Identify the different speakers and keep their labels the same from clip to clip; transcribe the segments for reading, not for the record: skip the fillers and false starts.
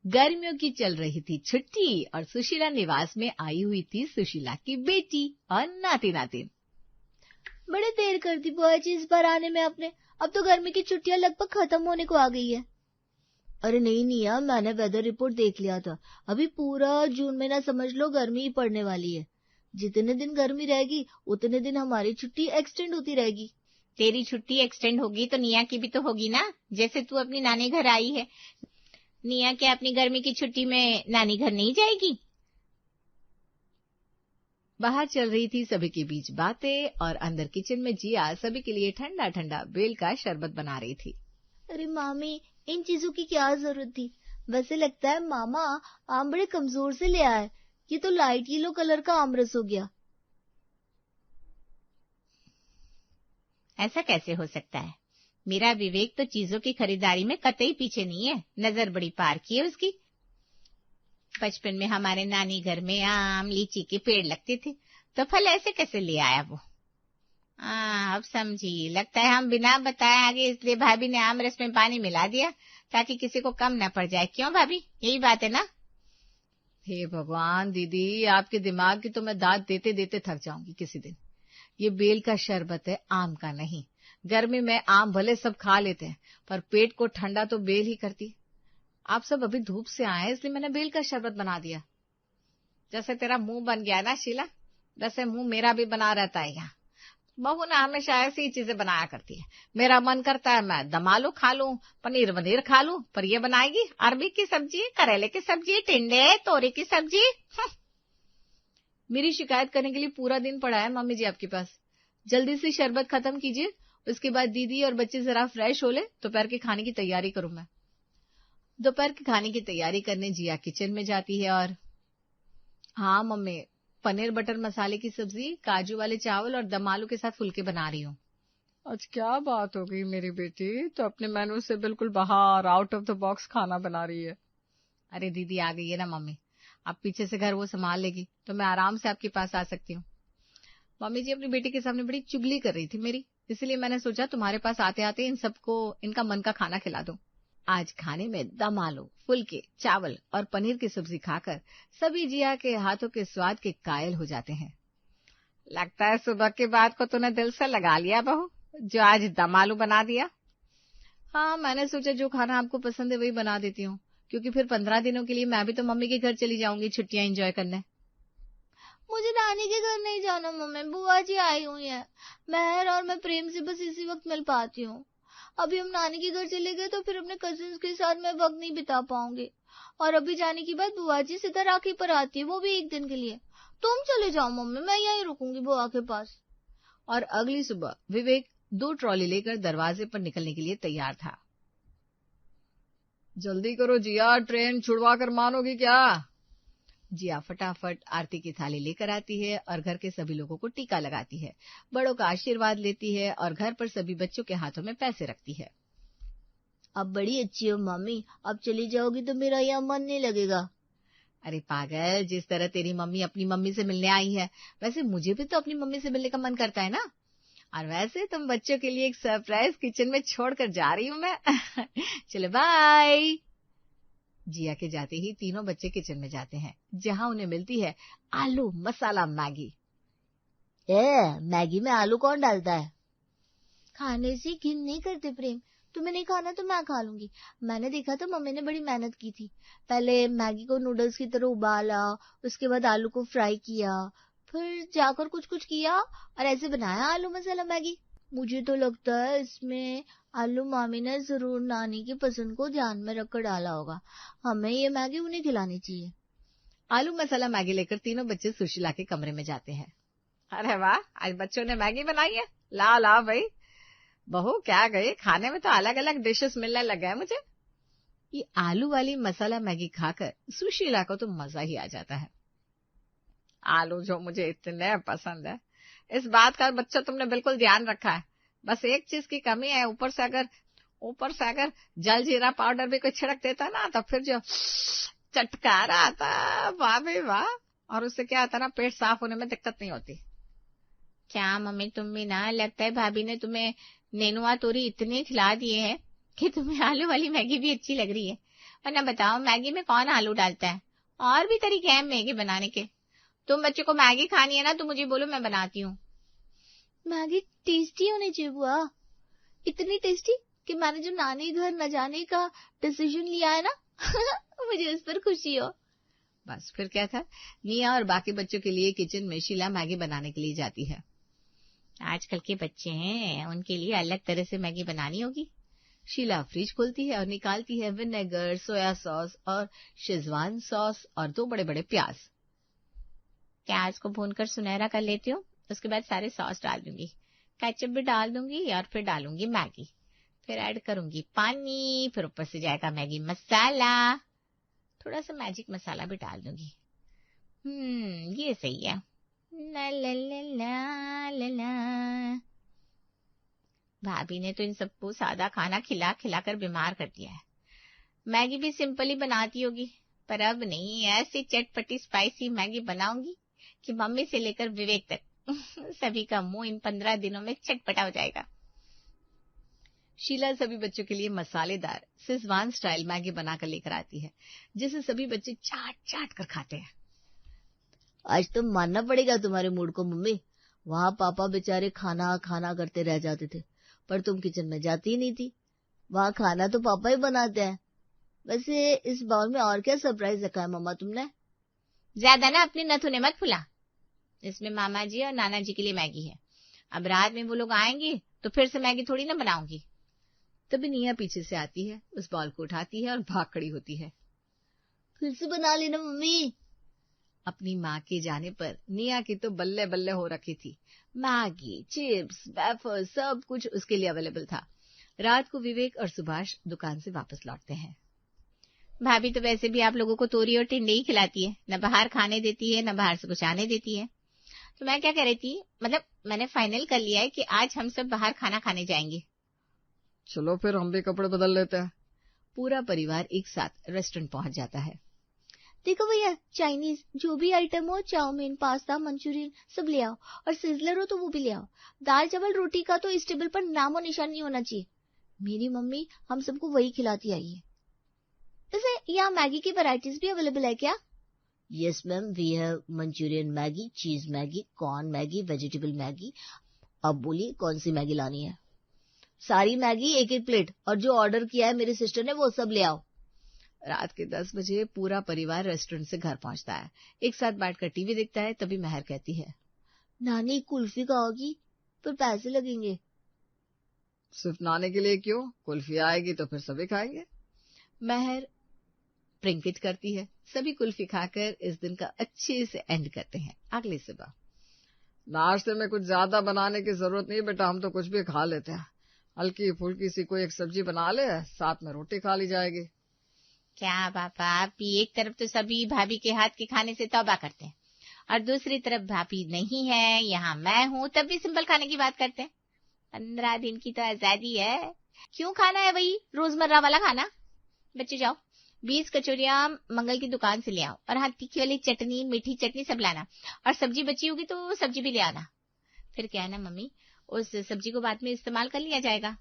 Speaker 1: गर्मियों की चल रही थी छुट्टी और सुशीला निवास में आई हुई थी सुशीला की बेटी और नाती नातिन।
Speaker 2: बड़े देर कर दी बुआ जी इस बार आने में आपने। अब तो गर्मी की छुट्टियां लगभग खत्म होने को आ गई है। अरे नहीं निया, मैंने वेदर रिपोर्ट देख लिया था। अभी पूरा जून महीना समझ लो गर्मी ही पड़ने वाली है। जितने दिन गर्मी रहेगी उतने दिन हमारी छुट्टी एक्सटेंड होती रहेगी।
Speaker 3: तेरी छुट्टी एक्सटेंड होगी तो निया की भी तो होगी ना, जैसे तू अपनी नानी घर आई है। निया क्या अपनी गर्मी की छुट्टी में नानी घर नहीं जाएगी?
Speaker 1: बाहर चल रही थी सभी के बीच बातें और अंदर किचन में जिया सभी के लिए ठंडा ठंडा बेल का शरबत बना रही थी।
Speaker 2: अरे मामी, इन चीजों की क्या जरूरत थी? वैसे लगता है मामा आम बड़े कमजोर से ले आए। ये तो लाइट येलो कलर का आमरस हो गया।
Speaker 3: ऐसा कैसे हो सकता है? मेरा विवेक तो चीजों की खरीदारी में कतई पीछे नहीं है, नजर बड़ी पार की है उसकी। बचपन में हमारे नानी घर में आम लीची के पेड़ लगते थे, तो फल ऐसे कैसे ले आया वो? अब समझी, लगता है हम बिना बताए आगे, इसलिए भाभी ने आम रस में पानी मिला दिया ताकि किसी को कम न पड़ जाए। क्यों भाभी, यही बात है ना?
Speaker 1: हे भगवान दीदी, आपके दिमाग की तो मैं दाद देते देते थक जाऊंगी किसी दिन। ये बेल का शरबत है, आम का नहीं। गर्मी में आम भले सब खा लेते हैं, पर पेट को ठंडा तो बेल ही करती। आप सब अभी धूप से आए इसलिए मैंने बेल का शरबत बना दिया। जैसे तेरा मुंह बन गया ना शीला, वैसे मुंह मेरा भी बना रहता है। यहाँ बहू ना हमेशा ऐसी चीजें बनाया करती है। मेरा मन करता है मैं दम आलू खा लूं, पनीर वनीर खा लूं, पर ये बनाएगी अरबी की सब्जी, करेले की सब्जी, टिंडे तोरी की सब्जी। मेरी शिकायत करने के लिए पूरा दिन पड़ा है मम्मी जी आपके पास। जल्दी से शरबत खत्म कीजिए, उसके बाद दीदी और बच्चे जरा फ्रेश हो ले, दोपहर के खाने की तैयारी करूं मैं। दोपहर के खाने की तैयारी करने जिया किचन में जाती है और हाँ मम्मी, पनीर बटर मसाले की सब्जी, काजू वाले चावल और दम आलू के साथ फुलके बना रही हूँ। आज क्या बात हो गई मेरी बेटी, तो अपने मेनू से बिल्कुल बाहर आउट ऑफ द बॉक्स खाना बना रही है। अरे दीदी आ गई है ना मम्मी, आप पीछे से घर वो संभाल लेगी तो मैं आराम से आपके पास आ सकती हूँ। मम्मी जी अपनी बेटी के सामने बड़ी चुगली कर रही थी मेरी, इसलिए मैंने सोचा तुम्हारे पास आते आते इन सबको इनका मन का खाना खिला दूं। आज खाने में दम आलू, फुलके, चावल और पनीर की सब्जी खाकर सभी जिया के हाथों के स्वाद के कायल हो जाते हैं। लगता है सुबह की बात को तूने दिल से लगा लिया बहू, जो आज दम आलू बना दिया। हाँ, मैंने सोचा जो खाना आपको पसंद है वही बना देती हूँ, क्योंकि फिर 15 दिनों के लिए मैं भी तो मम्मी के घर चली जाऊंगी छुट्टियां एंजॉय करने।
Speaker 2: मुझे नानी के घर नहीं जाना मम्मी, बुआ जी आई हुई है। महर और मैं प्रेम से बस इसी वक्त मिल पाती हूँ। अभी हम नानी के घर चले गए तो फिर अपने कजिन्स के साथ मैं वक्त नहीं बिता पाऊंगी। और अभी जाने के बाद बुआ जी सीधा राखी पर आती है, वो भी एक दिन के लिए। तुम चले जाओ मम्मी, मैं यहीं रुकूंगी बुआ के पास।
Speaker 1: और अगली सुबह विवेक 2 ट्रॉली लेकर दरवाजे पर निकलने के लिए तैयार था। जल्दी करो जिया, ट्रेन छुड़वा कर मानोगी क्या? जिया फटाफट आरती की थाली लेकर आती है और घर के सभी लोगों को टीका लगाती है, बड़ों का आशीर्वाद लेती है और घर पर सभी बच्चों के हाथों में पैसे रखती है।
Speaker 2: अब बड़ी अच्छी हो मम्मी, अब चली जाओगी तो मेरा यहाँ मन नहीं लगेगा।
Speaker 1: अरे पागल, जिस तरह तेरी मम्मी अपनी मम्मी से मिलने आई है, वैसे मुझे भी तो अपनी मम्मी से मिलने का मन करता है ना। और वैसे तुम बच्चों के लिए एक सरप्राइज किचन में छोड़कर जा रही हूँ मैं। चलो बाय। जिया के जाते ही तीनों बच्चे किचन में जाते हैं, जहां उन्हें मिलती है आलू मसाला मैगी।
Speaker 2: मैगी में आलू कौन डालता है? खाने से घिन नहीं करते प्रेम, तुम्हें नहीं खाना तो मैं खा लूंगी। मैंने देखा था मम्मी ने बड़ी मेहनत की थी। पहले मैगी को नूडल्स की तरह उबाला, उसके बाद आलू को फ्राई किया, फिर जाकर कुछ कुछ किया और ऐसे बनाया आलू मसाला मैगी। मुझे तो लगता है इसमें आलू मामी ने जरूर नानी की पसंद को ध्यान में रखकर डाला होगा। हमें ये मैगी उन्हें खिलानी चाहिए।
Speaker 1: आलू मसाला मैगी लेकर तीनों बच्चे सुशीला के कमरे में जाते हैं। अरे वाह, आज बच्चों ने मैगी बनाई है, ला ला भाई। बहू क्या गई, खाने में तो अलग अलग डिशेस मिलने लग गए मुझे। ये आलू वाली मसाला मैगी खाकर सुशीला को तो मजा ही आ जाता है। आलू जो मुझे इतने पसंद है, इस बात का बच्चों तुमने बिल्कुल ध्यान रखा है। बस एक चीज की कमी है, ऊपर से अगर जल जीरा पाउडर भी कोई छिड़क देता ना, तो फिर जो चटकारा आता, वाह भाई वाह। और उससे क्या आता ना, पेट साफ होने में दिक्कत नहीं होती।
Speaker 3: क्या मम्मी, तुम भी ना, लगता है भाभी ने तुम्हें नेनुआ तोरी इतने खिला दिए हैं कि तुम्हें आलू वाली मैगी भी अच्छी लग रही है। और ना बताओ मैगी में कौन आलू डालता है, और भी तरीके हैं मैगी बनाने के। तुम बच्चों को मैगी खानी है ना तो मुझे बोलो, मैं बनाती हूँ।
Speaker 2: मैगी टेस्टी होनी चाहिए बुआ, इतनी टेस्टी कि मैंने जो नानी घर न जाने का डिसीजन लिया है ना मुझे उस पर खुशी हो।
Speaker 1: बस फिर क्या था, निया और बाकी बच्चों के लिए किचन में शीला मैगी बनाने के लिए जाती है।
Speaker 3: आजकल के बच्चे हैं, उनके लिए अलग तरह से मैगी बनानी होगी।
Speaker 1: शीला फ्रिज खोलती है और निकालती है विनेगर, सोया सॉस और शेजवान सॉस और 2 बड़े बड़े प्याज।
Speaker 3: प्याज को भूनकर सुनहरा कर लेती हूँ, उसके बाद सारे सॉस डाल दूंगी, केचप भी डाल दूंगी और फिर डालूंगी मैगी, फिर ऐड करूंगी पानी, फिर ऊपर से जाएगा मैगी मसाला, थोड़ा सा मैजिक मसाला भी डाल दूंगी। ये सही है। ला ला ला ला ला ला। भाभी ने तो इन सबको सादा खाना खिला खिला कर बीमार कर दिया है। मैगी भी सिंपल ही बनाती होगी, पर अब नहीं, ऐसी चटपटी स्पाइसी मैगी बनाऊंगी कि मम्मी से लेकर विवेक तक सभी का मुंह इन 15 दिनों में चटपटा हो जाएगा।
Speaker 1: शीला सभी बच्चों के लिए मसालेदार शेजवान स्टाइल मैगी बनाकर लेकर आती है, जिसे सभी बच्चे चाट चाट कर खाते हैं।
Speaker 2: आज तो मानना पड़ेगा तुम्हारे मूड को मम्मी, वहाँ पापा बेचारे खाना खाना करते रह जाते थे, पर तुम किचन में जाती ही नहीं थी। वहाँ खाना तो पापा ही बनाते हैं। वैसे इस बाउल में और क्या सरप्राइज रखा है मम्मा तुमने?
Speaker 3: ज्यादा ना अपने नथुने मत फुला, इसमें मामा जी और नाना जी के लिए मैगी है। अब रात में वो लोग आएंगे तो फिर से मैगी थोड़ी ना बनाऊंगी।
Speaker 1: तभी निया पीछे से आती है, उस बॉल को उठाती है और भाग खड़ी होती है।
Speaker 2: फिर से बना लेना मम्मी।
Speaker 1: अपनी माँ के जाने पर निया की तो बल्ले बल्ले हो रखी थी। मैगी, चिप्स, वेफर्स सब कुछ उसके लिए अवेलेबल था। रात को विवेक और सुभाष दुकान से वापस लौटते हैं।
Speaker 3: भाभी तो वैसे भी आप लोगों को तोरी और टिंडे ही खिलाती है, न बाहर खाने देती है, न बाहर से कुछ आने देती है। तो मैं क्या कह रही थी, मतलब मैंने फाइनल कर लिया है कि आज हम सब बाहर खाना खाने जाएंगे।
Speaker 1: चलो फिर हम भी कपड़े बदल लेते हैं। पूरा परिवार एक साथ रेस्टोरेंट पहुंच जाता है।
Speaker 2: देखो भैया, चाइनीज जो भी आइटम हो, चाउमीन, पास्ता, मंचूरियन सब ले आओ, और सिजलर हो तो वो भी ले आओ। दाल चावल रोटी का तो इस टेबल पर नामो निशान नहीं होना चाहिए। मेरी मम्मी हम सबको वही खिलाती आई है। वैसे यहाँ मैगी की वैरायटीज भी अवेलेबल है क्या? Yes ma'am, we have Manchurian Maggi, cheese Maggi, corn Maggi, vegetable Maggi. अब बोलिए कौन सी मैगी लानी है? सारी मैगी 1-1 प्लेट, और जो ऑर्डर किया है मेरी सिस्टर ने वो सब ले आओ। रात के 10 बजे पूरा परिवार रेस्टोरेंट से घर पहुंचता है। एक साथ बैठकर टीवी देखता है। तभी महर कहती है, नानी कुल्फी खाओगी? पर पैसे लगेंगे। सिर्फ नानी के लिए क्यों, कुल्फी आएगी तो फिर सभी खाएंगे। महर प्रिंकित करती है। सभी कुल्फी खाकर इस दिन का अच्छे से एंड करते हैं। अगली सुबह, नाश्ते में कुछ ज्यादा बनाने की जरूरत नहीं बेटा, हम तो कुछ भी खा लेते हैं। हल्की फुल्की सी कोई एक सब्जी बना ले, साथ में रोटी खा ली जाएगी।
Speaker 3: क्या पापा, आप भी एक तरफ तो सभी भाभी के हाथ के खाने से तौबा करते हैं, और दूसरी तरफ भाभी नहीं है, यहाँ मैं हूँ, तब भी सिंपल खाने की बात करते हैं। 15 दिन की तो आजादी है, क्यों खाना है वही रोजमर्रा वाला खाना। बच्चे जाओ 20 कचौरियां मंगल की दुकान से ले आओ, और हाँ तीखी वाली चटनी, मीठी चटनी सब लाना, और सब्जी बची होगी तो सब्जी भी ले आना। फिर क्या है ना मम्मी, उस सब्जी को बाद में इस्तेमाल कर लिया जाएगा।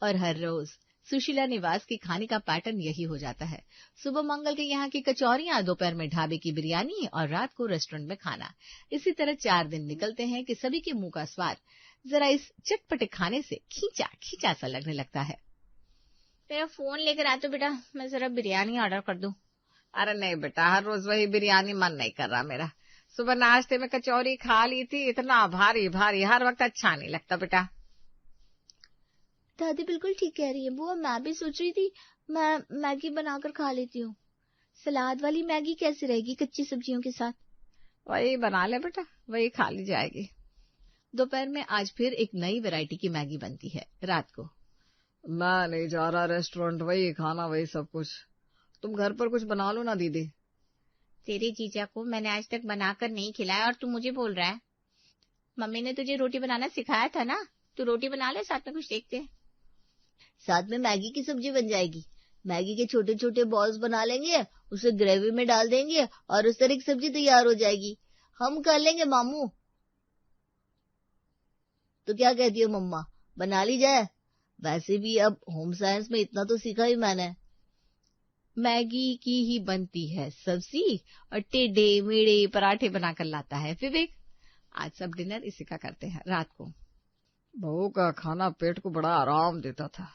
Speaker 3: और हर रोज सुशीला निवास के खाने का पैटर्न यही हो जाता है। सुबह मंगल के यहाँ की कचौरियां, दोपहर में ढाबे की बिरयानी और रात को रेस्टोरेंट में खाना। इसी तरह 4 दिन निकलते हैं कि सभी के मुंह का स्वाद जरा इस चटपटे खाने से खींचा खींचा सा लगने लगता है। मेरा फोन लेकर आ तो बेटा, मैं जरा बिरयानी ऑर्डर कर दूं।
Speaker 1: अरे नहीं बेटा, हर रोज वही बिरयानी मन नहीं कर रहा मेरा। सुबह नाश्ते में कचौरी खा ली थी, इतना भारी भारी हर वक्त अच्छा नहीं लगता बेटा।
Speaker 2: दादी बिल्कुल ठीक कह रही है बुआ, मैं भी सोच रही थी मैं मैगी बनाकर खा लेती हूँ। सलाद वाली मैगी कैसी रहेगी कच्ची सब्जियों के साथ?
Speaker 1: वही बना ले बेटा, वही खा ली जाएगी। दोपहर में आज फिर एक नई वैरायटी की मैगी बनती है। रात को, मैं नहीं जा रहा रेस्टोरेंट, वही खाना वही सब कुछ, तुम घर पर कुछ बना लो ना दीदी।
Speaker 3: तेरे जीजा को मैंने आज तक बनाकर नहीं खिलाया और तू मुझे बोल रहा है। मम्मी ने तुझे रोटी बनाना सिखाया था ना, तू रोटी बना ले, साथ में कुछ देखते हैं।
Speaker 2: साथ में मैगी की सब्जी बन जाएगी। मैगी के छोटे छोटे बॉल्स बना लेंगे, उसे ग्रेवी में डाल देंगे और उस तरह की सब्जी तैयार हो जाएगी। हम कर लेंगे मामू। तो क्या कहती हो मम्मा, बना ली जाए? वैसे भी अब होम साइंस में इतना तो सीखा ही मैंने।
Speaker 1: मैगी की ही बनती है सब्जी और टेढ़े मेढ़े पराठे बनाकर लाता है विवेक। आज सब डिनर इसी का करते हैं रात को।
Speaker 4: बहू का खाना पेट को बड़ा आराम देता था।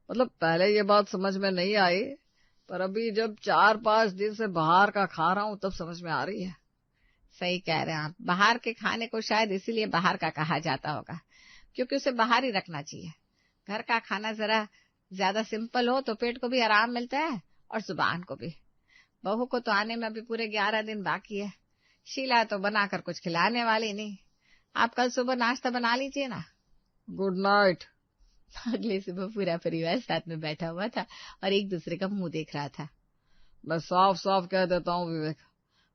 Speaker 4: मतलब पहले ये बात समझ में नहीं आई, पर अभी जब 4-5 दिन से बाहर का खा रहा हूं तब समझ में आ रही है।
Speaker 3: सही कह रहे हैं आप। बाहर के खाने को शायद इसीलिए बाहर का कहा जाता होगा, क्योंकि उसे बाहर ही रखना चाहिए। घर का खाना जरा ज्यादा सिंपल हो तो पेट को भी आराम मिलता है और जुबान को भी। बहू को तो आने में अभी पूरे 11 दिन बाकी है। शीला तो बनाकर कुछ खिलाने वाली नहीं। आप कल सुबह नाश्ता बना लीजिए ना।
Speaker 4: Good night.
Speaker 1: अगले सुबह पूरा परिवार साथ में बैठा हुआ था और एक दूसरे का मुंह देख रहा था।
Speaker 4: मैं साफ साफ कह देता हूँ विवेक,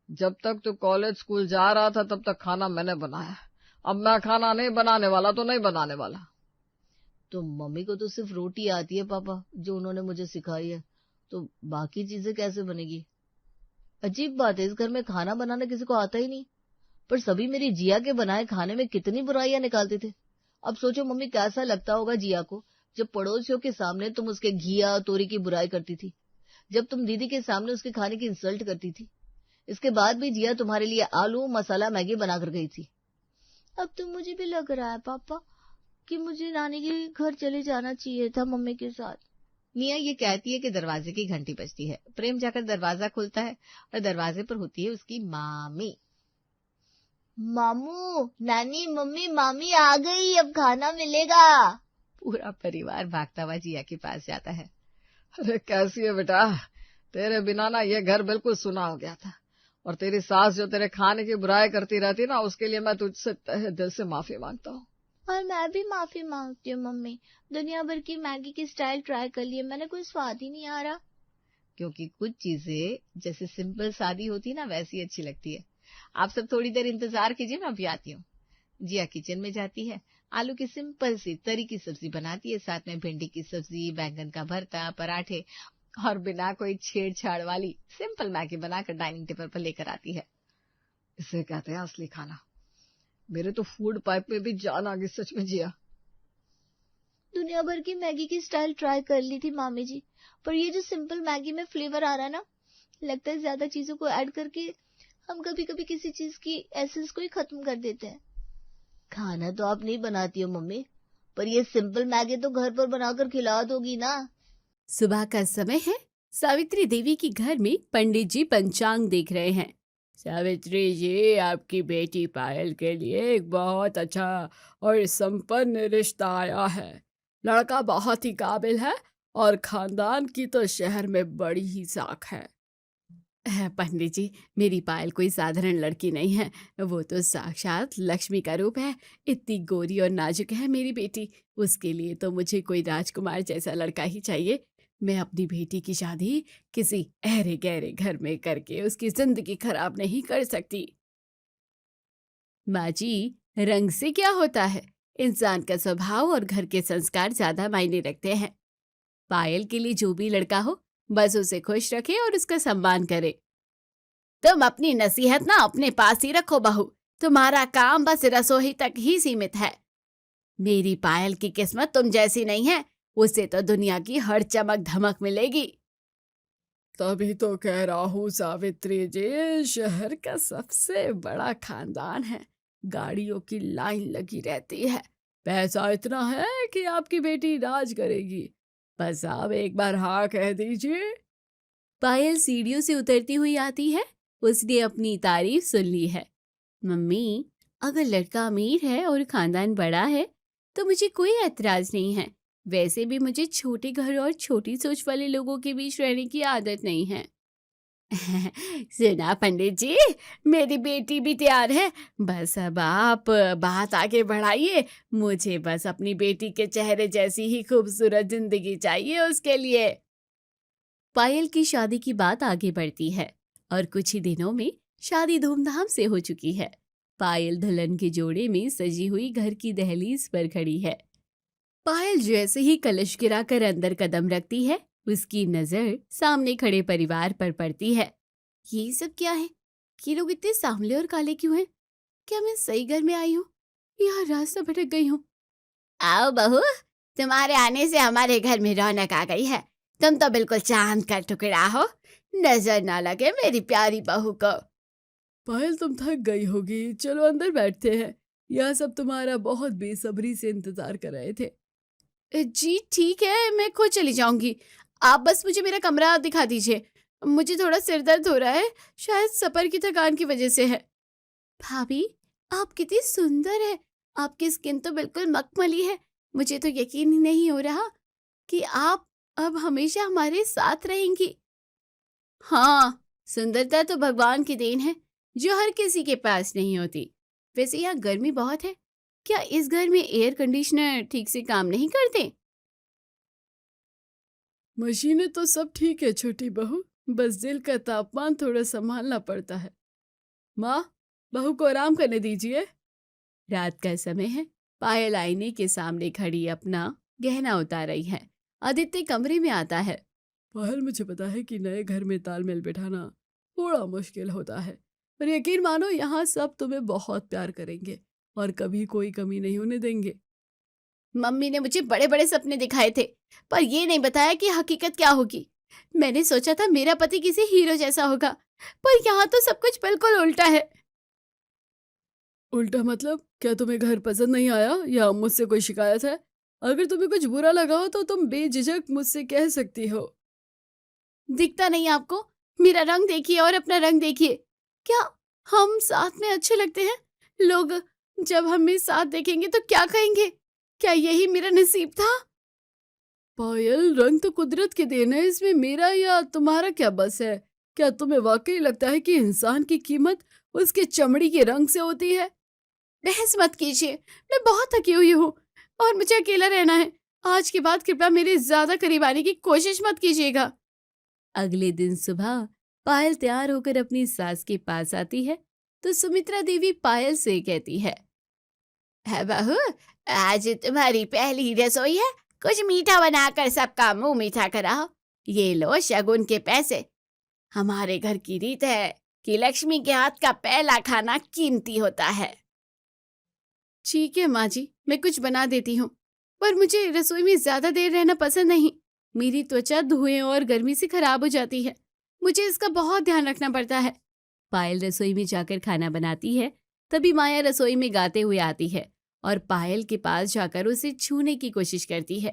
Speaker 4: जब तक तू कॉलेज स्कूल जा रहा था तब तक खाना मैंने बनाया। अब मैं खाना नहीं बनाने वाला तो नहीं बनाने वाला।
Speaker 2: तो मम्मी को तो सिर्फ रोटी आती है पापा, जो उन्होंने मुझे सिखाई है, तो बाकी चीजें कैसे बनेगी? अजीब बात है, इस घर में खाना बनाना किसी को आता ही नहीं। पर सभी मेरी जिया के बनाए खाने में कितनी बुराइयां निकालते थे। अब सोचो मम्मी कैसा लगता होगा जिया को जब पड़ोसियों के सामने तुम उसके घिया तोरी की बुराई करती थी, जब तुम दीदी के सामने उसके खाने की इंसल्ट करती थी। इसके बाद भी जिया तुम्हारे लिए आलू मसाला मैगी बनाकर गई थी। अब तो मुझे भी लग रहा है पापा कि मुझे नानी के घर चले जाना चाहिए था मम्मी के साथ।
Speaker 1: निया ये कहती है कि दरवाजे की घंटी बजती है। प्रेम जाकर दरवाजा खोलता है और दरवाजे पर होती है उसकी मामी।
Speaker 2: मामू, नानी, मम्मी, मामी आ गई, अब खाना मिलेगा।
Speaker 1: पूरा परिवार भागता हुआ जिया के पास जाता है।
Speaker 4: अरे कैसी है बेटा, तेरे बिना ना ये घर बिल्कुल सुना हो गया था। और तेरी सास जो तेरे खाने की बुराई करती रहती ना, उसके लिए मैं तुझसे तहे दिल से माफी मांगता हूँ।
Speaker 2: और मैं भी माफी मांगती हूँ मम्मी। दुनिया भर की मैगी की स्टाइल ट्राई कर लिए, मैंने कोई स्वाद ही नहीं आ रहा।
Speaker 1: क्योंकि कुछ चीजें जैसे सिंपल सादी होती है ना, वैसी अच्छी लगती है। आप सब थोड़ी देर इंतजार कीजिए, मैं अभी आती हूँ। जिया किचन में जाती है, आलू की सिंपल सी तरी की सब्जी बनाती है, साथ में भिंडी की सब्जी, बैंगन का भरता, पराठे और बिना कोई छेड़छाड़ वाली सिंपल मैगी बनाकर डाइनिंग टेबल पर लेकर आती है।
Speaker 4: इसे कहते हैं असली खाना। मेरे तो फूड पाइप में भी जान आ गई सच में जिया।
Speaker 2: दुनिया भर की मैगी की स्टाइल ट्राई कर ली थी मामी जी, पर ये जो सिंपल मैगी में फ्लेवर आ रहा है ना, लगता है ज्यादा चीजों को ऐड करके हम कभी कभी किसी चीज की एसेंस को ही खत्म कर देते हैं। खाना तो आप नहीं बनाती हो मम्मी, पर ये सिंपल मैगी तो घर पर बनाकर खिला दोगी ना।
Speaker 5: सुबह का समय है। सावित्री देवी की घर में पंडित जी पंचांग देख रहे हैं। सावित्री जी, आपकी बेटी पायल के लिए एक बहुत अच्छा और संपन्न रिश्ता आया है। लड़का बहुत ही काबिल है और खानदान की तो शहर में बड़ी ही साख है। पंडित जी, मेरी पायल कोई साधारण लड़की नहीं है, वो तो साक्षात लक्ष्मी का रूप है। इतनी गोरी और नाजुक है मेरी बेटी, उसके लिए तो मुझे कोई राजकुमार जैसा लड़का ही चाहिए। मैं अपनी बेटी की शादी किसी अहरे गहरे घर में करके उसकी जिंदगी खराब नहीं कर सकती। माँ जी, रंग से क्या होता है? इंसान का स्वभाव और घर के संस्कार ज्यादा मायने रखते हैं। पायल के लिए जो भी लड़का हो, बस उसे खुश रखे और उसका सम्मान करे। तुम अपनी नसीहत ना अपने पास ही रखो बहू, तुम्हारा काम बस रसोई तक ही सीमित है। मेरी पायल की किस्मत तुम जैसी नहीं है, उसे तो दुनिया की हर चमक धमक मिलेगी।
Speaker 4: तभी तो कह रहा हूँ सावित्री जी, शहर का सबसे बड़ा खानदान है, गाड़ियों की लाइन लगी रहती है, पैसा इतना है कि आपकी बेटी राज करेगी। बस आप एक बार हाँ कह दीजिए।
Speaker 5: पायल सीढ़ियों से उतरती हुई आती है। उसने अपनी तारीफ सुन ली है। मम्मी, अगर लड़का अमीर है और खानदान बड़ा है तो मुझे कोई ऐतराज नहीं है। वैसे भी मुझे छोटे घर और छोटी सोच वाले लोगों के बीच रहने की आदत नहीं है। सुना पंडित जी, मेरी बेटी भी तैयार है, बस अब आप बात आगे बढ़ाइए। मुझे बस अपनी बेटी के चेहरे जैसी ही खूबसूरत जिंदगी चाहिए उसके लिए। पायल की शादी की बात आगे बढ़ती है और कुछ ही दिनों में शादी धूमधाम से हो चुकी है। पायल दुल्हन के जोड़े में सजी हुई घर की दहलीज पर खड़ी है। पायल जैसे ही कलश गिराकर अंदर कदम रखती है, उसकी नजर सामने खड़े परिवार पर पड़ती है। ये सब क्या है? ये लोग इतने सांवले और काले क्यों हैं? क्या मैं सही घर में आई हूँ या रास्ता भटक गई हूँ?
Speaker 3: आओ बहू, तुम्हारे आने से हमारे घर में रौनक आ गई है।
Speaker 5: तुम तो बिल्कुल चांद का टुकड़ा हो, नजर ना लगे मेरी प्यारी बहू को।
Speaker 4: पायल तुम थक गई होगी, चलो अंदर बैठते हैं। यह सब तुम्हारा बहुत बेसब्री से इंतजार कर रहे थे।
Speaker 5: जी ठीक है, मैं खुद चली जाऊंगी। आप बस मुझे मेरा कमरा दिखा दीजिए। मुझे थोड़ा सिर दर्द हो रहा है, शायद सफर की थकान की वजह से है। भाभी, आप कितनी सुंदर है। आपकी स्किन तो बिल्कुल मखमली है। मुझे तो यकीन ही नहीं हो रहा कि आप अब हमेशा हमारे साथ रहेंगी। हाँ, सुंदरता तो भगवान की देन है, जो हर किसी के पास नहीं होती। वैसे यहाँ गर्मी बहुत है। क्या इस घर में एयर कंडीशनर ठीक से काम नहीं करते?
Speaker 4: मशीनें तो सब ठीक है छोटी बहू, बस दिल का तापमान थोड़ा संभालना पड़ता है। माँ, बहू को आराम करने दीजिए।
Speaker 5: रात का समय है। पायल आईने के सामने खड़ी अपना गहना उतार रही है। आदित्य कमरे में आता है।
Speaker 4: पायल, मुझे पता है कि नए घर में तालमेल बिठाना थोड़ा मुश्किल होता है, पर यकीन मानो यहाँ सब तुम्हें बहुत प्यार करेंगे और कभी कोई कमी नहीं होने देंगे।
Speaker 5: मम्मी ने मुझे बड़े बड़े सपने दिखाए थे, पर ये नहीं बताया कि हकीकत क्या होगी। मैंने सोचा था मेरा पति किसी हीरो जैसा होगा, पर यहाँ तो सब कुछ बिल्कुल उल्टा है।
Speaker 4: उल्टा मतलब? क्या तुम्हें घर पसंद नहीं आया या मुझसे कोई शिकायत है? अगर तुम्हें कुछ बुरा लगा हो तो तुम बेझिझक मुझसे कह सकती हो।
Speaker 5: दिखता नहीं आपको? मेरा रंग देखिए और अपना रंग देखिए। क्या हम साथ में अच्छे लगते हैं? लोग जब हमें साथ देखेंगे तो क्या कहेंगे? क्या यही मेरा नसीब था?
Speaker 4: पायल, रंग तो कुदरत की देन है, इसमें मेरा या तुम्हारा क्या बस है? क्या तुम्हें वाकई लगता है कि इंसान की कीमत उसके चमड़ी के रंग से होती है?
Speaker 5: बहस मत कीजिए, मैं बहुत थकी हुई हूँ और मुझे अकेला रहना है। आज के बाद कृपया मेरे ज्यादा करीब आने की कोशिश मत कीजिएगा। अगले दिन सुबह पायल तैयार होकर अपनी सास के पास आती है तो सुमित्रा देवी पायल से कहती है बहू, आज तुम्हारी पहली रसोई है, कुछ मीठा बनाकर सबका मुंह मीठा कराओ। ये लो शगुन के पैसे। हमारे घर की रीत है कि लक्ष्मी के हाथ का पहला खाना कीमती होता है। ठीक है माँ जी, मैं कुछ बना देती हूँ, पर मुझे रसोई में ज्यादा देर रहना पसंद नहीं। मेरी त्वचा धुएं और गर्मी से खराब हो जाती है। मुझे इसका बहुत ध्यान रखना पड़ता है। पायल रसोई में जाकर खाना बनाती है। तभी माया रसोई में गाते हुए आती है और पायल के पास जाकर उसे छूने की कोशिश करती है।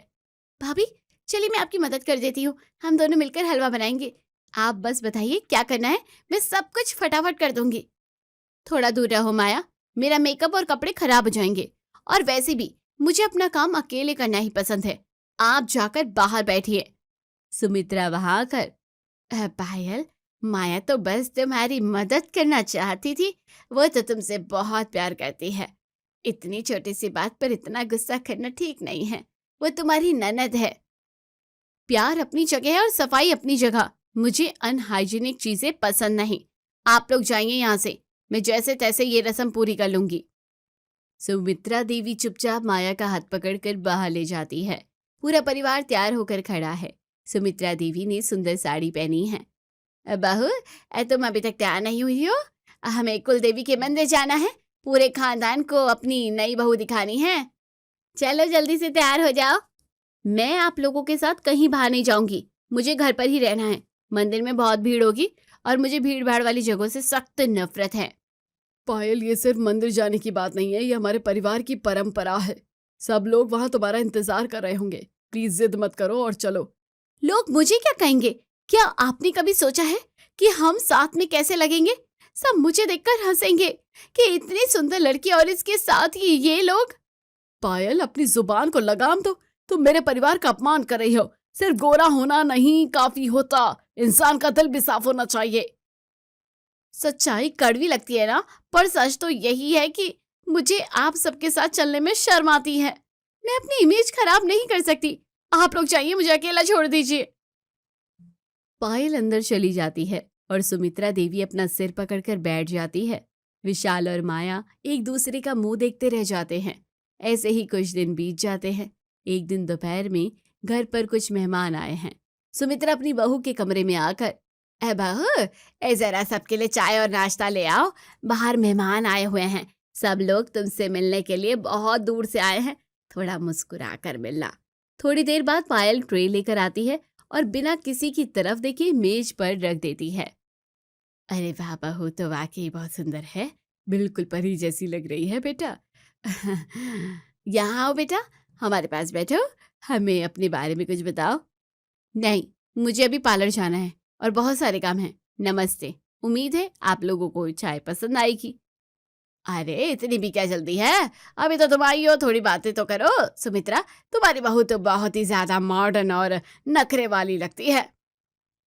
Speaker 5: भाभी, चलिए मैं आपकी मदद कर देती हूँ, हम दोनों मिलकर हलवा बनाएंगे। आप बस बताइए क्या करना है, मैं सब कुछ फटाफट कर दूंगी। थोड़ा दूर रहो माया, मेरा मेकअप और कपड़े खराब हो जाएंगे, और वैसे भी मुझे अपना काम अकेले करना ही पसंद है। आप जाकर बाहर बैठिए। सुमित्रा वहां आकर, पायल, माया तो बस तुम्हारी मदद करना चाहती थी, वो तो तुमसे बहुत प्यार करती है। इतनी छोटी सी बात पर इतना गुस्सा करना ठीक नहीं है, वो तुम्हारी ननद है। प्यार अपनी जगह है और सफाई अपनी जगह। मुझे अनहाइजीनिक चीजें पसंद नहीं। आप लोग जाइए यहाँ से, मैं जैसे तैसे ये रस्म पूरी कर लूंगी। सुमित्रा देवी चुपचाप माया का हाथ पकड़कर बाहर ले जाती है। पूरा परिवार तैयार होकर खड़ा है। सुमित्रा देवी ने सुंदर साड़ी पहनी है। बहू, तुम अभी तक तैयार नहीं हुई हो? हमें कुल देवी के मंदिर जाना है, पूरे खानदान को अपनी नई बहू दिखानी है। चलो जल्दी से तैयार हो जाओ। मैं आप लोगों के साथ कहीं बाहर नहीं जाऊंगी, मुझे घर पर ही रहना है। मंदिर में बहुत भीड़ होगी और मुझे भीड़ भाड़ वाली जगहों से सख्त नफरत है।
Speaker 4: पायल, ये सिर्फ मंदिर जाने की बात नहीं है, ये हमारे परिवार की परंपरा है। सब लोग वहां तुम्हारा इंतजार कर रहे होंगे। प्लीज जिद मत करो और चलो।
Speaker 5: लोग मुझे क्या कहेंगे? क्या आपने कभी सोचा है कि हम साथ में कैसे लगेंगे? सब मुझे देखकर हंसेंगे कि इतनी सुंदर लड़की और इसके साथ ही ये लोग।
Speaker 4: पायल, अपनी जुबान को लगाम दो। तुम मेरे परिवार का अपमान कर रही हो। सिर्फ गोरा होना नहीं काफी होता, इंसान का दिल भी साफ होना चाहिए।
Speaker 5: सच्चाई कड़वी लगती है ना, पर सच तो यही है कि मुझे आप सबके साथ चलने में शर्म आती है। मैं अपनी इमेज खराब नहीं कर सकती। आप लोग जाइए, मुझे अकेला छोड़ दीजिए। पायल अंदर चली जाती है और सुमित्रा देवी अपना सिर पकड़कर बैठ जाती है। विशाल और माया एक दूसरे का मुंह देखते रह जाते हैं। ऐसे ही कुछ दिन बीत जाते हैं। एक दिन दोपहर में घर पर कुछ मेहमान आए हैं। सुमित्रा अपनी बहू के कमरे में आकर, बहू, जरा सबके लिए चाय और नाश्ता ले आओ, बाहर मेहमान आए हुए हैं। सब लोग तुमसे मिलने के लिए बहुत दूर से आए हैं, थोड़ा मुस्कुरा कर मिलना। थोड़ी देर बाद पायल ट्रे लेकर आती है और बिना किसी की तरफ देखे मेज पर रख देती है। अरे वाह, बहू तो वाकई बहुत सुंदर है, बिल्कुल परी जैसी लग रही है बेटा। यहाँ आओ बेटा, हमारे पास बैठो, हमें अपने बारे में कुछ बताओ। नहीं, मुझे अभी पार्लर जाना है और बहुत सारे काम हैं। नमस्ते, उम्मीद है आप लोगों को चाय पसंद आएगी। अरे इतनी भी क्या जल्दी है, अभी तो तुम आई हो, थोड़ी बातें तो करो। सुमित्रा, तुम्हारी बहू तो बहुत ही ज्यादा मॉडर्न और नखरे वाली लगती है।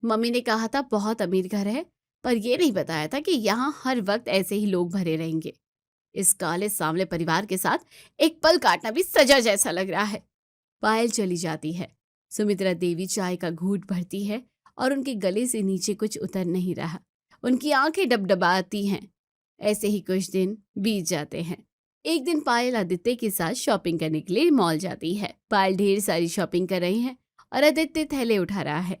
Speaker 5: मम्मी ने कहा था बहुत अमीर घर है, पर ये नहीं बताया था कि यहाँ हर वक्त ऐसे ही लोग भरे रहेंगे। इस काले सांवले परिवार के साथ एक पल काटना भी सजा जैसा लग रहा है। पायल चली जाती है। सुमित्रा देवी चाय का घूंट भरती है और उनके गले से नीचे कुछ उतर नहीं रहा। उनकी आंखें डबडबाती हैं। ऐसे ही कुछ दिन बीत जाते हैं। एक दिन पायल आदित्य के साथ शॉपिंग करने के लिए मॉल जाती है। पायल ढेर सारी शॉपिंग कर रही है और आदित्य थैले उठा रहा है।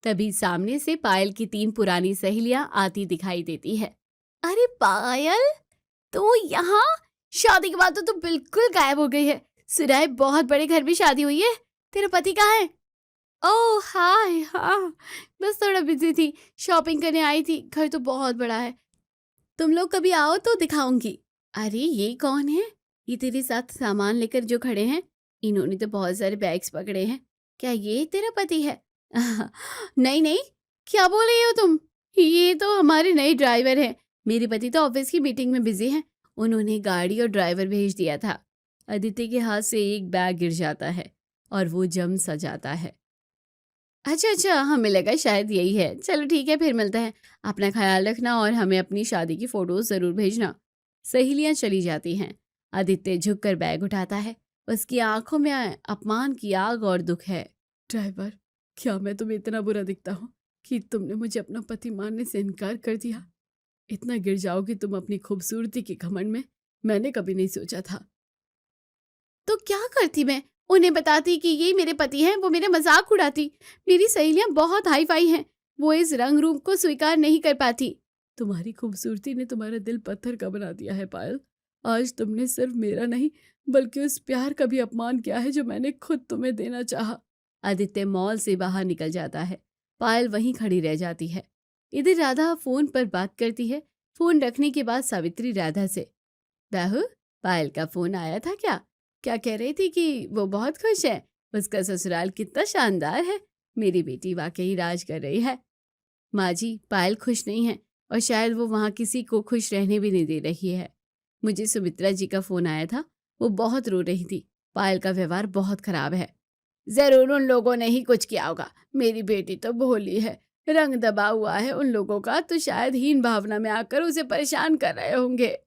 Speaker 5: तभी सामने से पायल की 3 पुरानी सहेलियां आती दिखाई देती है। अरे पायल, तो यहाँ शादी के बाद तो तू बिल्कुल गायब हो गई है। सुना है बहुत बड़े घर में शादी हुई है, तेरा पति कहाँ है? ओह हाय, हाँ बस थोड़ा बिजी थी, शॉपिंग करने आई थी। घर तो बहुत बड़ा है, तुम लोग कभी आओ तो दिखाऊंगी। अरे ये कौन है? ये तेरे साथ सामान लेकर जो खड़े हैं, इन्होंने तो बहुत सारे बैग्स पकड़े हैं। क्या ये तेरा पति है? नहीं नहीं, क्या बोल रही हो तुम? ये तो हमारे नए ड्राइवर हैं। मेरे पति तो ऑफिस की मीटिंग में बिजी हैं, उन्होंने गाड़ी और ड्राइवर भेज दिया था। आदित्य के हाथ से एक बैग गिर जाता है और वो जम सा जाता है। अच्छा, हमें लगा शायद यही है। चलो ठीक है, फिर मिलते हैं। अपना ख्याल रखना और हमें अपनी शादी की फोटोज जरूर भेजना। सहेलियां चली जाती हैं। आदित्य झुककर बैग उठाता है। उसकी आंखों में अपमान की आग और दुख है। ड्राइवर, क्या मैं तुम्हें इतना बुरा दिखता हूँ कि तुमने मुझे अपना पति मानने से इनकार कर दिया? इतना गिर जाओगी तुम अपनी खूबसूरती के घमंड में, मैंने कभी नहीं सोचा था। तो क्या करती मैं? उन्हें बताती कि ये मेरे पति हैं, वो मेरे मजाक उड़ाती। मेरी सहेलियां बहुत हाई फाई हैं, वो इस रंग रूप को स्वीकार नहीं कर पाती। तुम्हारी खूबसूरती ने तुम्हारा दिल पत्थर का बना दिया है पायल। आज तुमने सिर्फ मेरा नहीं बल्कि उस प्यार का भी अपमान किया है जो मैंने खुद तुम्हें देना चाहा। आदित्य मॉल से बाहर निकल जाता है। पायल वहीं खड़ी रह जाती है। इधर राधा फोन पर बात करती है। फोन रखने के बाद सावित्री राधा से, बहू, पायल का फोन आया था क्या? क्या कह रही थी कि वो बहुत खुश है, उसका ससुराल कितना शानदार है, मेरी बेटी वाकई राज कर रही है। माँ जी, पायल खुश नहीं है और शायद वो वहाँ किसी को खुश रहने भी नहीं दे रही है। मुझे सुमित्रा जी का फोन आया था, वो बहुत रो रही थी। पायल का व्यवहार बहुत खराब है। जरूर उन लोगों ने ही कुछ किया होगा। मेरी बेटी तो भोली है, रंग दबा हुआ है उन लोगों का, तो शायद हीन भावना में आकर उसे परेशान कर रहे होंगे।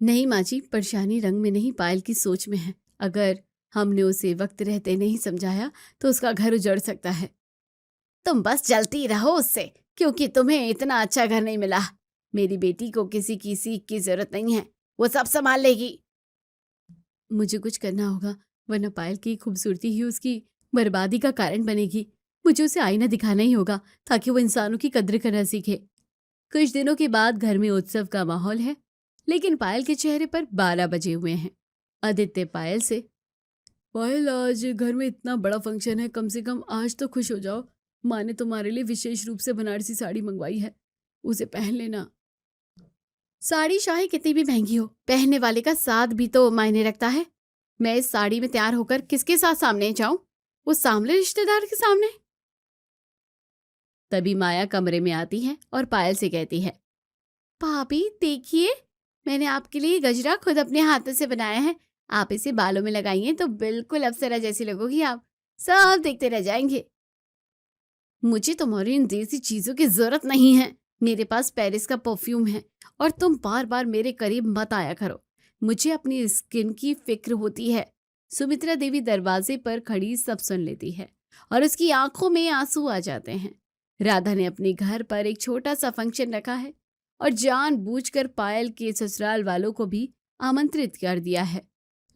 Speaker 5: नहीं माँ जी, परेशानी रंग में नहीं, पायल की सोच में है। अगर हमने उसे वक्त रहते नहीं समझाया तो उसका घर उजड़ सकता है। तुम बस जलती रहो उससे, क्योंकि तुम्हें इतना अच्छा घर नहीं मिला। मेरी बेटी को किसी की सीख की जरूरत नहीं है, वो सब संभाल लेगी। मुझे कुछ करना होगा, वरना पायल की खूबसूरती ही उसकी बर्बादी का कारण बनेगी। मुझे उसे आईना दिखाना ही होगा ताकि वो इंसानों की कद्र करना सीखे। कुछ दिनों के बाद घर में उत्सव का माहौल है, लेकिन पायल के चेहरे पर 12 बजे हुए हैं। आदित्य पायल से, पायल आज घर में इतना बड़ा फंक्शन है, कम से कम आज तो खुश हो जाओ। माँ ने तुम्हारे लिए विशेष रूप से बनारसी साड़ी मंगवाई है, उसे पहन लेना। साड़ी चाहे कितनी भी महंगी हो, पहनने वाले का साथ भी तो मायने रखता है। मैं इस साड़ी में तैयार होकर किसके साथ सामने जाऊं? वो सामने रिश्तेदार के सामने? तभी माया कमरे में आती है और पायल से कहती है, भाभी देखिए, मैंने आपके लिए गजरा खुद अपने हाथों से बनाया है। आप इसे बालों में लगाइए तो बिल्कुल अप्सरा जैसी लगोगी आप, सब देखते रह जाएंगे। मुझे तुम्हारी इन देसी चीजों की जरूरत नहीं है। मेरे पास पेरिस का परफ्यूम है और तुम बार बार मेरे करीब मत आया करो, मुझे अपनी स्किन की फिक्र होती है। सुमित्रा देवी दरवाजे पर खड़ी सब सुन लेती है और उसकी आंखों में आंसू आ जाते हैं। राधा ने अपने घर पर एक छोटा सा फंक्शन रखा है और जानबूझकर पायल के ससुराल वालों को भी आमंत्रित कर दिया है,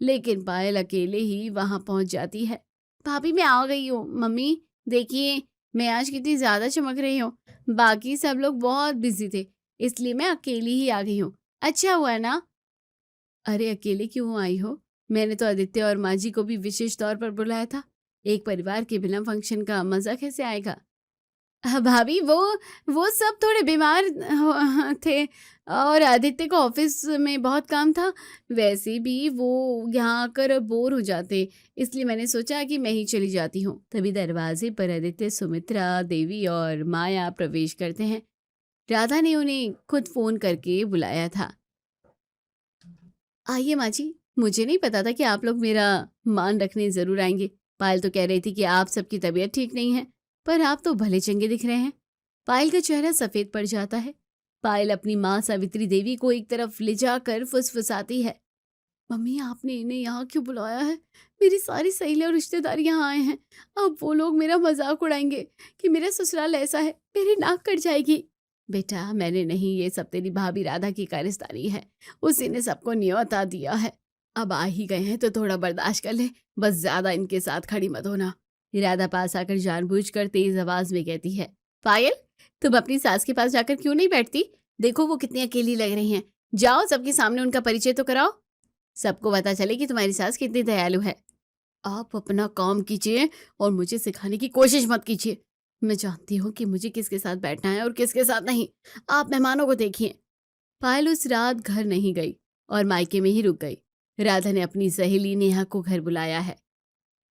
Speaker 5: लेकिन पायल अकेले ही वहां पहुंच जाती है। भाभी मैं आ गई हूँ। मम्मी देखिए, मैं आज कितनी ज्यादा चमक रही हूँ। बाकी सब लोग बहुत बिजी थे, इसलिए मैं अकेली ही आ गई हूँ। अच्छा हुआ ना? अरे अकेले क्यों आई हो? मैंने तो आदित्य और माँ जी को भी विशेष तौर पर बुलाया था। एक परिवार के बिना फंक्शन का मजा कैसे आएगा? भाभी वो सब थोड़े बीमार थे और आदित्य को ऑफिस में बहुत काम था। वैसे भी वो यहाँ आकर बोर हो जाते, इसलिए मैंने सोचा कि मैं ही चली जाती हूँ। तभी दरवाजे पर आदित्य, सुमित्रा देवी और माया प्रवेश करते हैं। राधा ने उन्हें खुद फोन करके बुलाया था। आइए माँ जी, मुझे नहीं पता था कि आप लोग मेरा मान रखने जरूर आएंगे। पायल तो कह रही थी कि आप सबकी तबीयत ठीक नहीं है, पर आप तो भले चंगे दिख रहे हैं। पायल का चेहरा सफेद पड़ जाता है। पायल अपनी माँ सावित्री देवी को एक तरफ ले जाकर फुसफुसाती है, मम्मी आपने इन्हें यहाँ क्यों बुलाया है? मेरी सारी सहेलियां और रिश्तेदार यहाँ आए हैं। अब वो लोग मेरा मजाक उड़ाएंगे कि मेरा ससुराल ऐसा है, मेरी नाक कट जाएगी। बेटा मैंने नहीं, ये सब तेरी भाभी राधा की कारस्तानी है। उसी ने सबको न्योता दिया है। अब आ ही गए हैं तो थोड़ा बर्दाश्त कर ले, बस ज्यादा इनके साथ खड़ी मत होना। राधा पास आकर जानबूझकर तेज आवाज में कहती है, पायल तुम अपनी सास के पास जाकर क्यों नहीं बैठती? देखो वो कितनी अकेली लग रही हैं। जाओ सबके सामने उनका परिचय तो कराओ, सबको पता चले कि तुम्हारी सास कितनी दयालु है। आप अपना काम कीजिए और मुझे सिखाने की कोशिश मत कीजिए। मैं जानती हूँ कि मुझे किसके साथ बैठना है और किसके साथ नहीं। आप मेहमानों को देखिए। पायल उस रात घर नहीं गई और मायके में ही रुक गई। राधा ने अपनी सहेली नेहा को घर बुलाया है।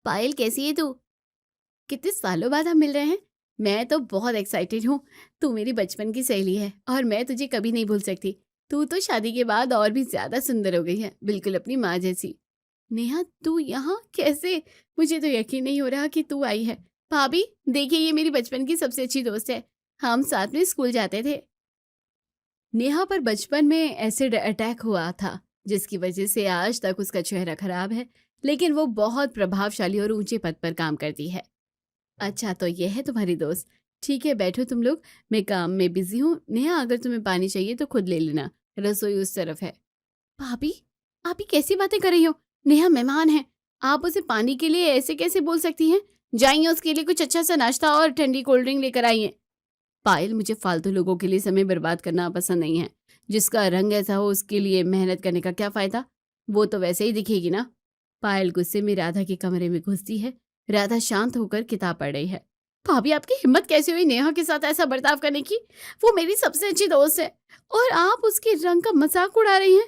Speaker 5: पायल कैसी है तू? कितने सालों बाद हम मिल रहे हैं। मैं तो बहुत एक्साइटेड हूँ। तू मेरी बचपन की सहेली है और मैं तुझे कभी नहीं भूल सकती। तू तो शादी के बाद और भी ज्यादा सुंदर हो गई है, बिल्कुल अपनी माँ जैसी। नेहा तू यहाँ कैसे? मुझे तो यकीन नहीं हो रहा कि तू आई है। भाभी देखिए, ये मेरी बचपन की सबसे अच्छी दोस्त है, हम साथ में स्कूल जाते थे। नेहा पर बचपन में एसिड अटैक हुआ था, जिसकी वजह से आज तक उसका चेहरा खराब है, लेकिन वो बहुत प्रभावशाली और ऊंचे पद पर काम करती है। अच्छा तो ये है तुम्हारी दोस्त। ठीक है बैठो तुम लोग, मैं काम में बिजी हूँ। नेहा अगर तुम्हें पानी चाहिए तो खुद ले लेना, रसोई उस तरफ है। भाभी आप ही कैसी बातें कर रही हो? नेहा मेहमान है, आप उसे पानी के लिए ऐसे कैसे बोल सकती हैं? जाइए उसके लिए कुछ अच्छा सा नाश्ता और ठंडी कोल्ड ड्रिंक लेकर आइए। पायल मुझे फालतू लोगों के लिए समय बर्बाद करना पसंद नहीं है। जिसका रंग ऐसा हो उसके लिए मेहनत करने का क्या फायदा? वो तो वैसे ही दिखेगी ना। पायल गुस्से में राधा के कमरे में घुसती है। राधा शांत होकर किताब पढ़ रही है। भाभी आपकी हिम्मत कैसे हुई नेहा के साथ ऐसा बर्ताव करने की? वो मेरी सबसे अच्छी दोस्त है और आप उसके रंग का मजाक उड़ा रही हैं।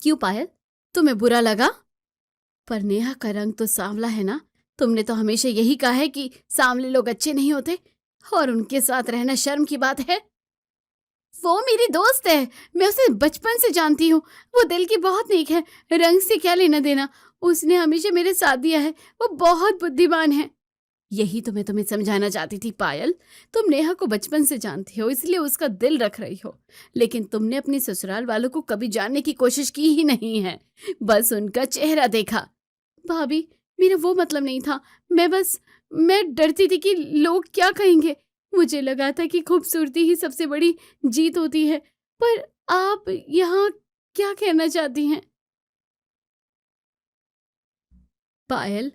Speaker 5: क्यों पायल, तुम्हें बुरा लगा? पर नेहा का रंग तो सांवला है ना। तुमने तो हमेशा यही कहा है कि सांवले लोग अच्छे नहीं होते और उनके साथ रहना शर्म की बात है। वो मेरी दोस्त है, मैं उसे बचपन से जानती हूँ। वो दिल की बहुत नेक है, रंग से क्या लेना देना। उसने हमेशा मेरे साथ दिया है, वो बहुत बुद्धिमान है। यही तो मैं तुम्हें समझाना चाहती थी पायल। तुम नेहा को बचपन से जानती हो, इसलिए उसका दिल रख रही हो, लेकिन तुमने अपने ससुराल वालों को कभी जानने की कोशिश की ही नहीं है, बस उनका चेहरा देखा। भाभी मेरा वो मतलब नहीं था, मैं डरती थी कि लोग क्या कहेंगे। मुझे लगा था कि खूबसूरती ही सबसे बड़ी जीत होती है। पर आप यहाँ क्या कहना चाहती हैं? पायल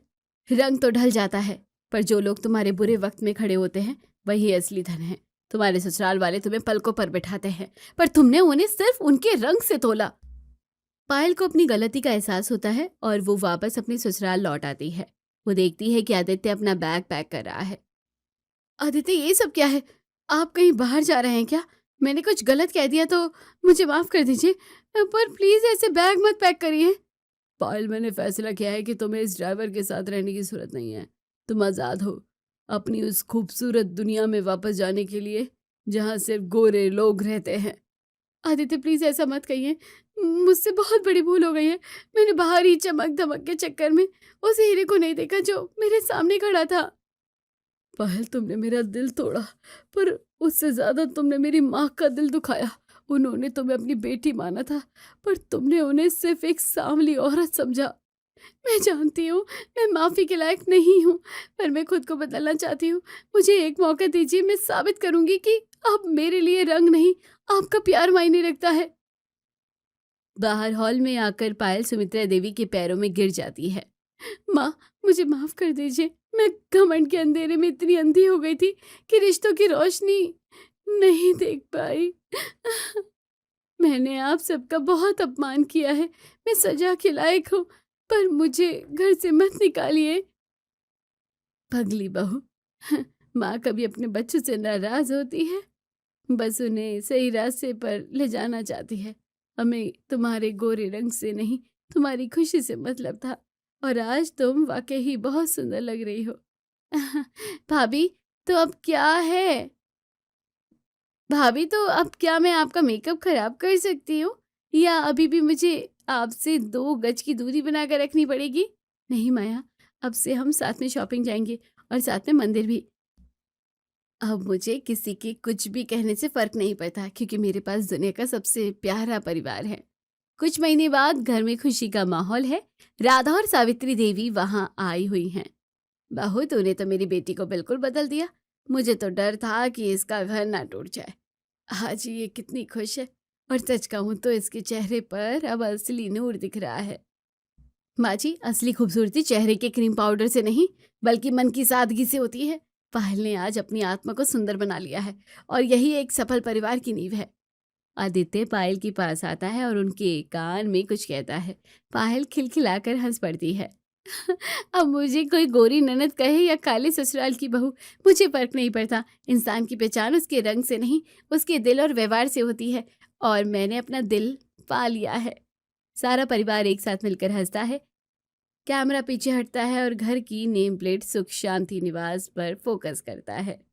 Speaker 5: रंग तो ढल जाता है, पर जो लोग तुम्हारे बुरे वक्त में खड़े होते हैं वही असली धन है। तुम्हारे ससुराल वाले तुम्हें पलकों पर बिठाते हैं, पर तुमने उन्हें सिर्फ उनके रंग से तोला। पायल को अपनी गलती का एहसास होता है और वो वापस अपने ससुराल लौट आती है। वो देखती है कि आदित्य अपना बैग पैक कर रहा है। आदित्य ये सब क्या है? आप कहीं बाहर जा रहे हैं क्या? मैंने कुछ गलत कह दिया तो मुझे माफ कर दीजिए, पर प्लीज ऐसे बैग मत पैक करिए। पायल मैंने फैसला किया है कि तुम्हें इस ड्राइवर के साथ रहने की जरूरत नहीं है। तुम आजाद हो अपनी उस खूबसूरत दुनिया में वापस जाने के लिए जहाँ सिर्फ गोरे लोग रहते हैं। आदित्य प्लीज ऐसा मत कहिए, मुझसे बहुत बड़ी भूल हो गई है। मैंने बाहर ही चमक धमक के चक्कर में उस हीरे को नहीं देखा जो मेरे सामने खड़ा था। पायल तुमने मेरा दिल तोड़ा, पर उससे ज्यादा तुमने मेरी माँ का दिल दुखाया। उन्होंने तुम्हें अपनी बेटी माना था, पर तुमने उन्हें सिर्फ एक सांवली औरत समझा। मैं जानती हूँ मैं माफी के लायक नहीं हूँ, पर मैं खुद को बदलना चाहती हूँ। मुझे एक मौका दीजिए, मैं साबित करूंगी कि अब मेरे लिए रंग नहीं, आपका प्यार मायने रखता है। बाहर हॉल में आकर पायल सुमित्रा देवी के पैरों में गिर जाती है। माँ मुझे माफ कर दीजिए, मैं घमंड के अंधेरे में इतनी अंधी हो गई थी कि रिश्तों की रोशनी नहीं देख पाई। मैंने आप सबका बहुत अपमान किया है, मैं सजा के लायक हूँ, पर मुझे घर से मत निकालिए। पगली बहू। माँ कभी अपने बच्चों से नाराज होती है? बस उन्हें सही रास्ते पर ले जाना चाहती है। हमें तुम्हारे गोरे रंग से नहीं, तुम्हारी खुशी से मतलब था। और आज तुम वाकई ही बहुत सुंदर लग रही हो। भाभी, तो अब क्या है? भाभी, तो अब क्या मैं आपका मेकअप खराब कर सकती हूँ, या अभी भी मुझे आपसे 2 गज की दूरी बनाकर रखनी पड़ेगी? नहीं माया, अब से हम साथ में शॉपिंग जाएंगे और साथ में मंदिर भी। अब मुझे किसी के कुछ भी कहने से फर्क नहीं पड़ता, क्योंकि मेरे पास दुनिया का सबसे प्यारा परिवार है। कुछ महीने बाद घर में खुशी का माहौल है। राधा और सावित्री देवी वहां आई हुई हैं। बहू, तूने तो मेरी बेटी को बिल्कुल बदल दिया। मुझे तो डर था कि इसका घर ना टूट जाए। आज ये कितनी खुश है, और सच कहूं तो इसके चेहरे पर अब असली नूर दिख रहा है। माँ जी, असली खूबसूरती चेहरे के क्रीम पाउडर से नहीं, बल्कि मन की सादगी से होती है। पायल ने आज अपनी आत्मा को सुंदर बना लिया है, और यही एक सफल परिवार की नींव है। आदित्य पायल के पास आता है और उनके कान में कुछ कहता है। पायल खिलखिलाकर हंस पड़ती है। अब मुझे कोई गोरी ननद कहे या काले ससुराल की बहू, मुझे फर्क नहीं पड़ता। इंसान की पहचान उसके रंग से नहीं, उसके दिल और व्यवहार से होती है, और मैंने अपना दिल पा लिया है। सारा परिवार एक साथ मिलकर हंसता है। कैमरा पीछे हटता है और घर की नेम प्लेट सुख शांति निवास पर फोकस करता है।